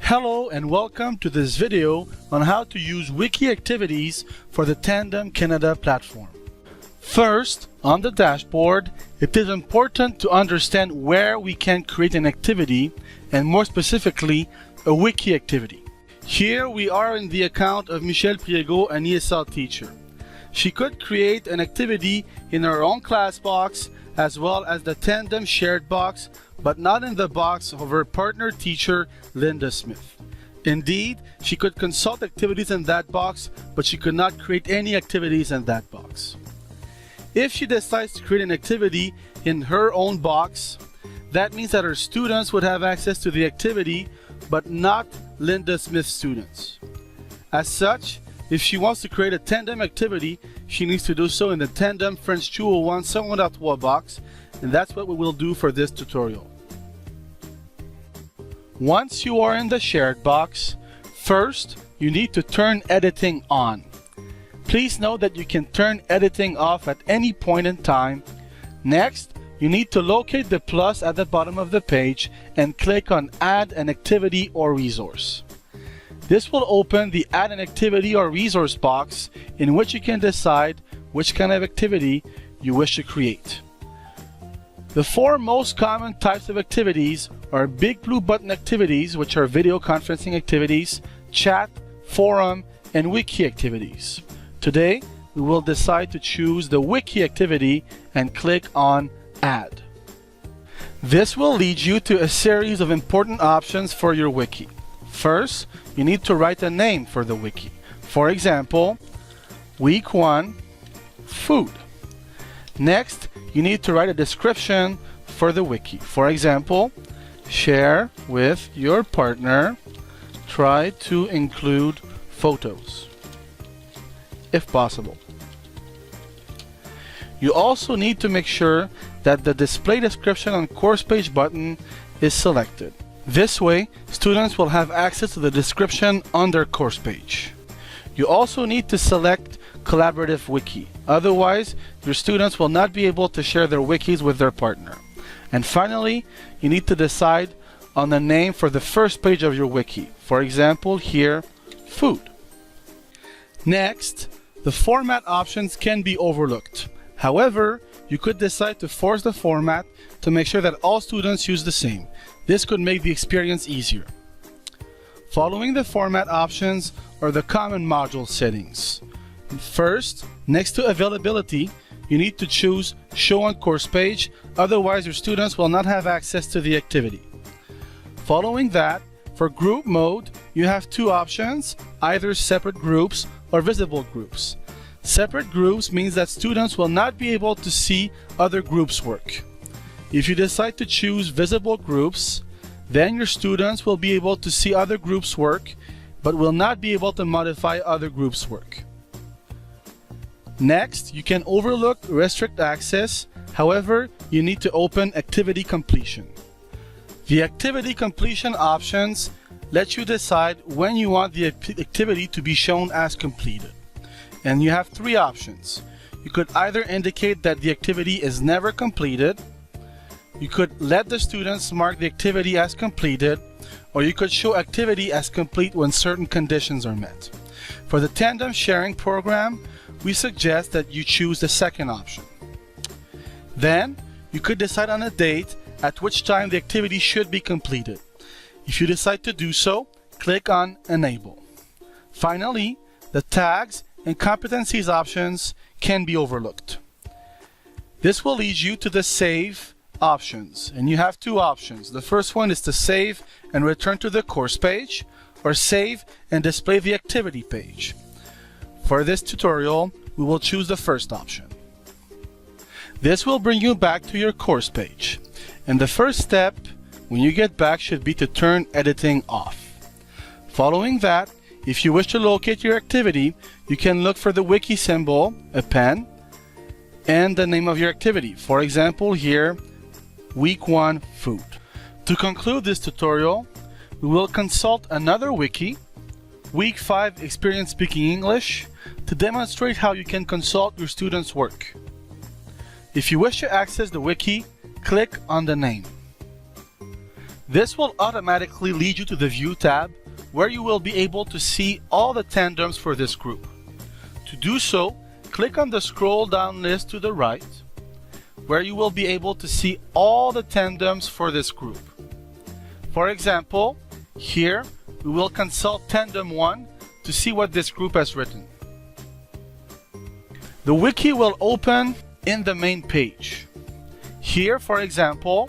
Hello and welcome to this video on how to use wiki activities for the Tandem Canada platform. First, on the dashboard, it is important to understand where we can create an activity, and more specifically, a wiki activity. Here we are in the account of Michelle Priego, an ESL teacher. She could create an activity in her own class box as well as the Tandem shared box, but not in the box of her partner teacher, Linda Smith. Indeed, she could consult activities in that box, but she could not create any activities in that box. If she decides to create an activity in her own box, that means that her students would have access to the activity, but not Linda Smith's students. As such, if she wants to create a Tandem activity, she needs to do so in the Tandem French 201 Secondaire box, and that's what we will do for this tutorial. Once you are in the shared box, first you need to turn editing on. Please note that you can turn editing off at any point in time. Next, you need to locate the plus at the bottom of the page and click on Add an Activity or Resource. This will open the Add an Activity or Resource box in which you can decide which kind of activity you wish to create. The four most common types of activities are big blue button activities, which are video conferencing activities, chat, forum, and wiki activities. Today, we will decide to choose the wiki activity and click on Add. This will lead you to a series of important options for your wiki. First, you need to write a name for the wiki. For example, Week 1, Food. Next, you need to write a description for the wiki. For example, share with your partner, try to include photos, if possible. You also need to make sure that the display description on course page button is selected. This way, students will have access to the description on their course page. You also need to select Collaborative Wiki. Otherwise, your students will not be able to share their wikis with their partner. And finally, you need to decide on the name for the first page of your wiki. For example, here, Food. Next, the format options can be overlooked. However, you could decide to force the format to make sure that all students use the same. This could make the experience easier. Following the format options are the common module settings. First, next to availability, you need to choose Show on Course Page, otherwise your students will not have access to the activity. Following that, for group mode, you have two options, either separate groups or visible groups. Separate groups means that students will not be able to see other groups' work. If you decide to choose visible groups, then your students will be able to see other groups' work, but will not be able to modify other groups' work. Next, you can overlook restrict access. However, you need to open activity completion. The activity completion options let you decide when you want the activity to be shown as completed. And you have three options. You could either indicate that the activity is never completed, you could let the students mark the activity as completed, or you could show activity as complete when certain conditions are met. For the Tandem sharing program, we suggest that you choose the second option. Then, you could decide on a date at which time the activity should be completed. If you decide to do so, click on Enable. Finally, the tags and competencies options can be overlooked. This will lead you to the Save options, and you have two options. The first one is to save and return to the course page, or save and display the activity page. For this tutorial, we will choose the first option. This will bring you back to your course page, and the first step when you get back should be to turn editing off. Following that, if you wish to locate your activity, you can look for the wiki symbol, a pen, and the name of your activity. For example, here, Week 1 Food. To conclude this tutorial, we will consult another wiki, Week 5 Experience Speaking English, to demonstrate how you can consult your students' work. If you wish to access the wiki, click on the name. This will automatically lead you to the View tab, where you will be able to see all the tandems for this group. To do so, click on the scroll down list to the right, where you will be able to see all the tandems for this group. For example, here we will consult Tandem 1 to see what this group has written. The wiki will open in the main page. Here, for example,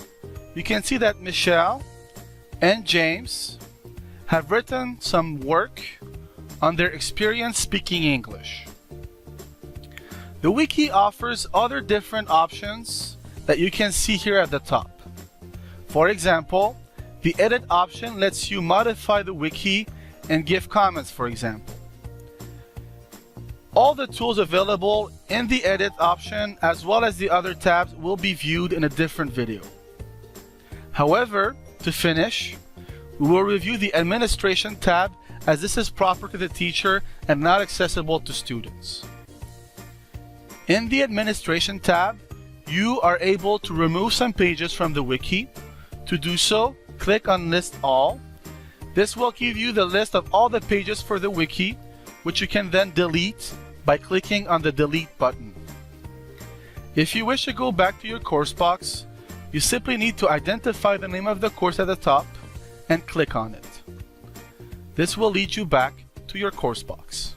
you can see that Michelle and James have written some work on their experience speaking English. The wiki offers other different options that you can see here at the top. For example, the edit option lets you modify the wiki and give comments, for example. All the tools available in the edit option as well as the other tabs will be viewed in a different video. However, to finish, we will review the administration tab, as this is proper to the teacher and not accessible to students. In the administration tab, you are able to remove some pages from the wiki. To do so, click on List All. This will give you the list of all the pages for the wiki, which you can then delete by clicking on the Delete button. If you wish to go back to your course box, you simply need to identify the name of the course at the top and click on it. This will lead you back to your course box.